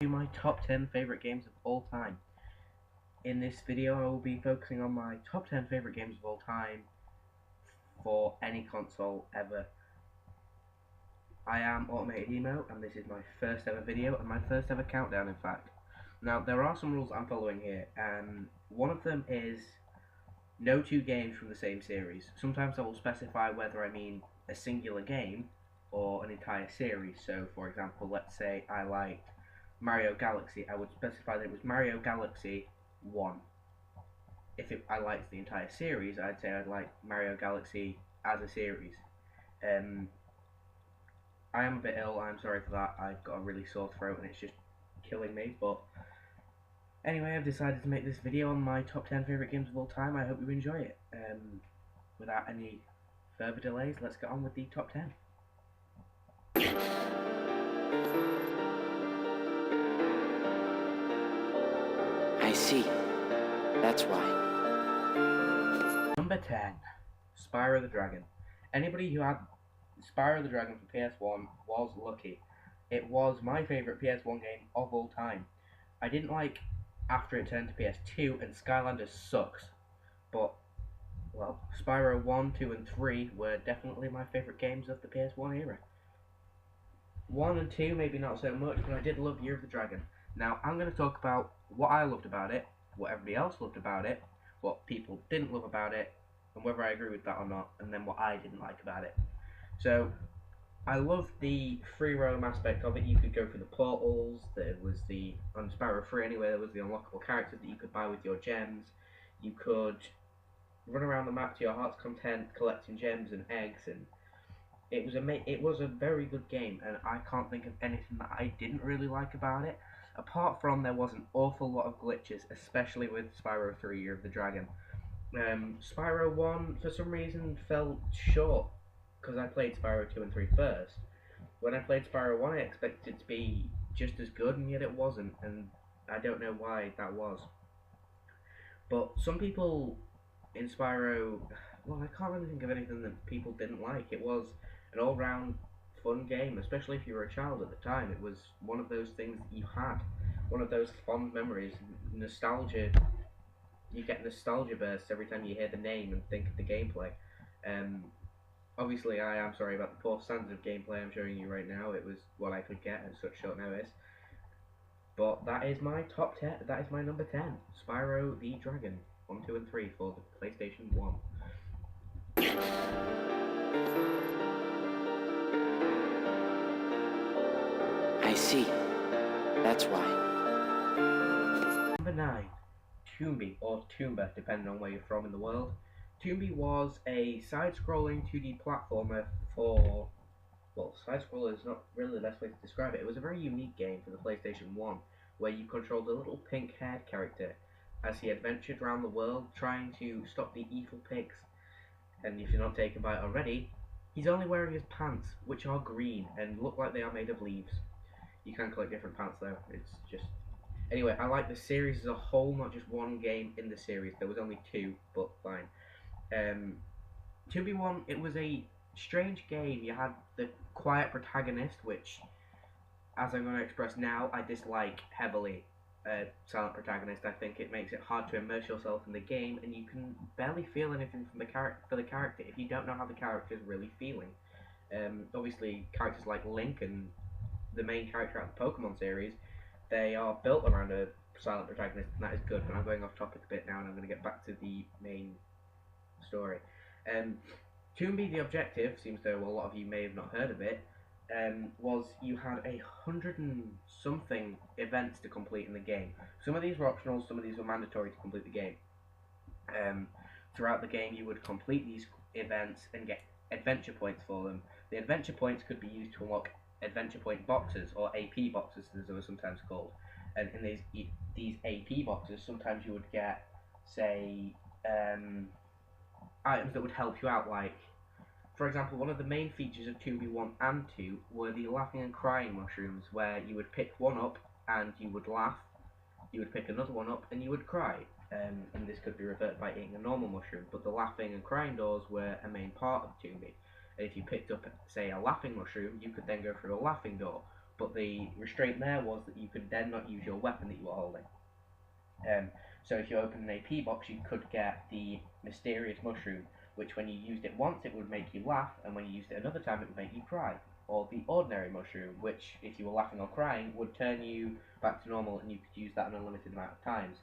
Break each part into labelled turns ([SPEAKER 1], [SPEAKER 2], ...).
[SPEAKER 1] My top 10 favorite games of all time. In this video, I will be focusing on my top 10 favorite games of all time for any console ever. I am Automated Emo, and this is my first ever video and my first ever countdown, in fact. Now, there are some rules I'm following here, and one of them is no two games from the same series. Sometimes I will specify whether I mean a singular game or an entire series. So, for example, let's say I liked Mario Galaxy, I would specify that it was Mario Galaxy 1. If I liked the entire series, I'd say I'd like Mario Galaxy as a series. I am a bit ill, I'm sorry for that. I've got a really sore throat and it's just killing me, but anyway, I've decided to make this video on my top 10 favourite games of all time. I hope you enjoy it. Without any further delays, let's get on with the top 10.
[SPEAKER 2] I see. That's why.
[SPEAKER 1] Number 10. Spyro the Dragon. Anybody who had Spyro the Dragon for PS1 was lucky. It was my favourite PS1 game of all time. I didn't like after it turned to PS2, and Skylanders sucks. But, well, Spyro 1, 2 and 3 were definitely my favourite games of the PS1 era. 1 and 2 maybe not so much, but I did love Year of the Dragon. Now, I'm going to talk about what I loved about it, what everybody else loved about it, what people didn't love about it, and whether I agree with that or not, and then what I didn't like about it. So, I loved the free roam aspect of it. You could go through the portals, there was on Spyro 3 anyway, there was the unlockable characters that you could buy with your gems. You could run around the map to your heart's content, collecting gems and eggs, and it was a very good game, and I can't think of anything that I didn't really like about it. Apart from there was an awful lot of glitches, especially with Spyro 3 Year of the Dragon. Spyro 1, for some reason, felt short, because I played Spyro 2 and 3 first. When I played Spyro 1, I expected it to be just as good, and yet it wasn't, and I don't know why that was. But some people in Spyro, well, I can't really think of anything that people didn't like. It was an all-round fun game, especially if you were a child at the time. It was one of those things that you had, one of those fond memories, nostalgia. You get nostalgia bursts every time you hear the name and think of the gameplay. Obviously, I am sorry about the poor standard of gameplay I'm showing you right now. It was what I could get at such short notice. But that is my top 10. That is my number 10. Spyro the Dragon 1, 2, and 3 for the PlayStation 1.
[SPEAKER 2] I see. That's why.
[SPEAKER 1] Number 9. Toomby, or Toomba, depending on where you're from in the world. Toomby was a side-scrolling 2D platformer for... well, side-scroller is not really the best way to describe it. It was a very unique game for the PlayStation 1, where you controlled a little pink-haired character as he adventured around the world trying to stop the evil pigs. And if you're not taken by it already, he's only wearing his pants, which are green and look like they are made of leaves. You can collect different pants though, it's just... Anyway, I like the series as a whole, not just one game in the series. There was only 2, but fine. 2v1, it was a strange game. You had the quiet protagonist, which, as I'm going to express now, I dislike heavily. Silent protagonist. I think it makes it hard to immerse yourself in the game, and you can barely feel anything from the character if you don't know how the character is really feeling. Obviously, characters like Link and the main character out of the Pokemon series, they are built around a silent protagonist, and that is good. But I'm going off topic a bit now, and I'm going to get back to the main story. Toomby, the objective, seems though a lot of you may have not heard of it, was you had 100 and something events to complete in the game. Some of these were optional, some of these were mandatory to complete the game. Throughout the game you would complete these events and get adventure points for them. The adventure points could be used to unlock adventure point boxes, or AP boxes as they were sometimes called. And in these AP boxes, sometimes you would get, say, items that would help you out, like, for example, one of the main features of 2v1 and 2 were the laughing and crying mushrooms, where you would pick one up and you would laugh, you would pick another one up and you would cry. And this could be reverted by eating a normal mushroom, but the laughing and crying doors were a main part of 2v. And if you picked up, say, a laughing mushroom, you could then go through a laughing door. but the restraint there was that you could then not use your weapon that you were holding. So if you opened an AP box, you could get the mysterious mushroom, which when you used it once, it would make you laugh, and when you used it another time, it would make you cry. Or the ordinary mushroom, which, if you were laughing or crying, would turn you back to normal, and you could use that an unlimited amount of times.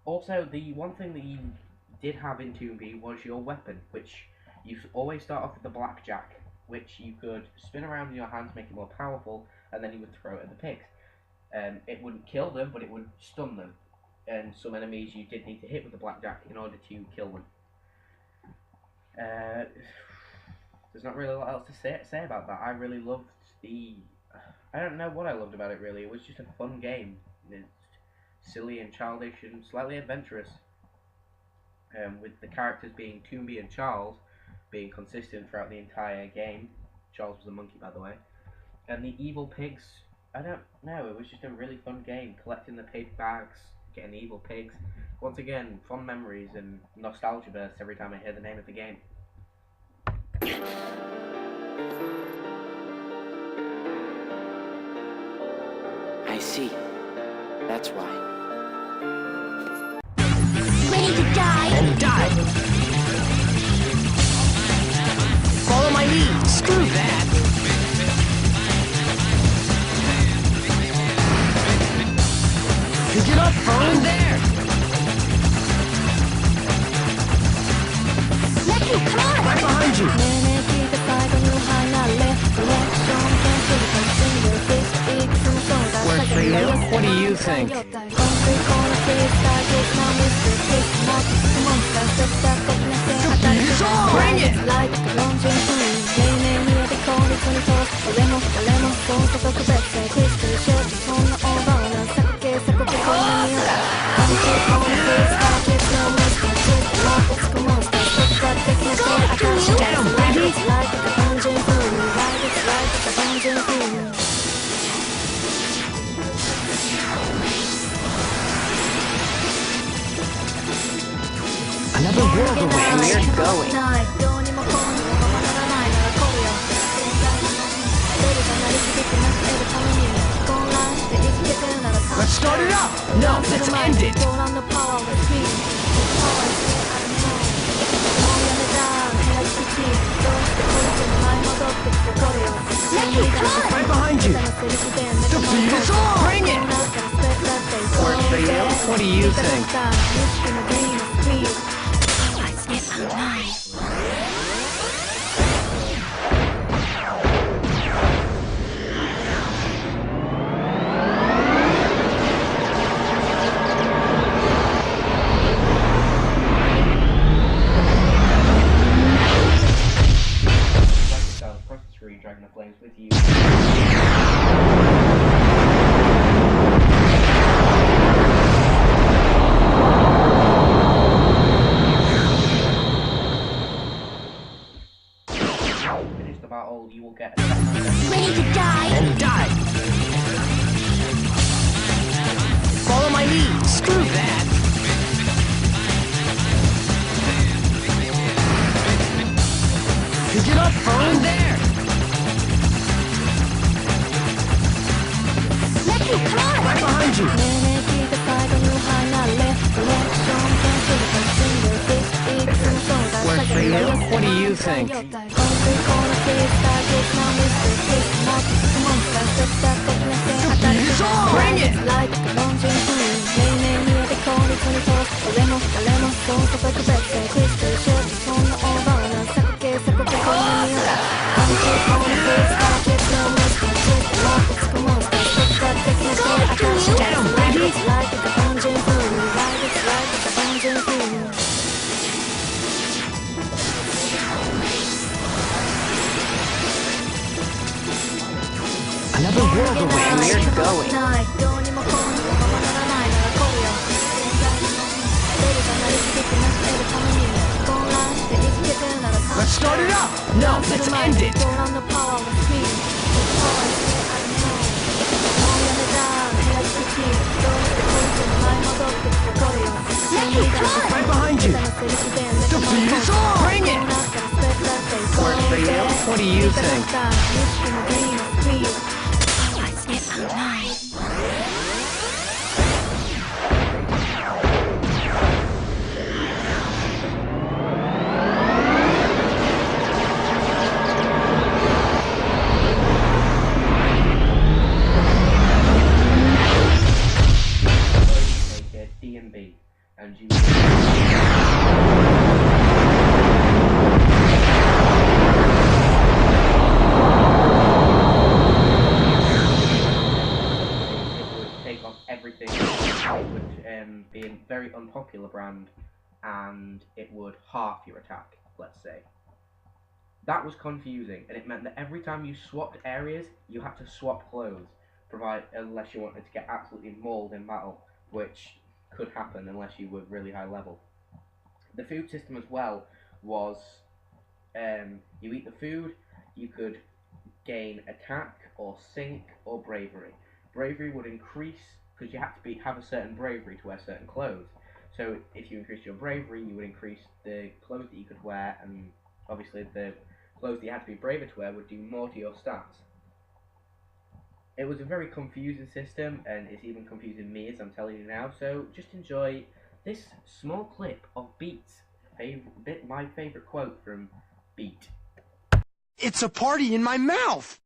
[SPEAKER 1] Also, the one thing that you did have in 2B was your weapon, which you always start off with the blackjack, which you could spin around in your hands, make it more powerful, and then you would throw it at the pigs. It wouldn't kill them, but it would stun them, and some enemies you did need to hit with the blackjack in order to kill them. There's not really a lot else to say about that. I really loved the... I don't know what I loved about it, really. It was just a fun game. It's silly and childish and slightly adventurous. With the characters being Toomby and Charles being consistent throughout the entire game. Charles was a monkey, by the way. And the evil pigs... I don't know, it was just a really fun game, collecting the pig bags, getting the evil pigs. Once again, fond memories and nostalgia bursts every time I hear the name of the game.
[SPEAKER 2] I see. That's why.
[SPEAKER 3] Ready to die?
[SPEAKER 4] And die! Follow my lead! Screw that! Pick it up, phone! There!
[SPEAKER 3] Let me, come on!
[SPEAKER 4] Right behind you! Work for you? What do you think? Bring it! Get him, baby! Another world away, and we're going. Let's start it up! No, let's end it! Right behind you! Defeat us all! Bring it! Work for you? What do you think?
[SPEAKER 3] Let's get online.
[SPEAKER 1] Dragging the flames with you. Finish the battle, you will get a
[SPEAKER 3] Ready to die?
[SPEAKER 4] And die! Follow my lead! Screw that! Pick it up, phone! There!
[SPEAKER 3] Let me, come on!
[SPEAKER 4] Right behind you! Work for you? What do you think? Bring it! Get him, baby! Another world away, and we're going. Let's start it up! No, let's end it! Right behind you! Defeat us all! Bring it! Work for you? What do you think?
[SPEAKER 1] B, and you it would take off everything. It would be a very unpopular brand, and it would half your attack, let's say. That was confusing, and it meant that every time you swapped areas, you had to swap clothes, unless you wanted to get absolutely mauled in battle, which could happen unless you were really high level. The food system as well was, you eat the food, you could gain attack, or sync, or bravery. Bravery would increase, because you had to have a certain bravery to wear certain clothes. So if you increased your bravery, you would increase the clothes that you could wear, and obviously the clothes that you had to be braver to wear would do more to your stats. It was a very confusing system, and it's even confusing me as I'm telling you now, so just enjoy this small clip of Beat's my favourite quote from Beat.
[SPEAKER 4] It's a party in my mouth!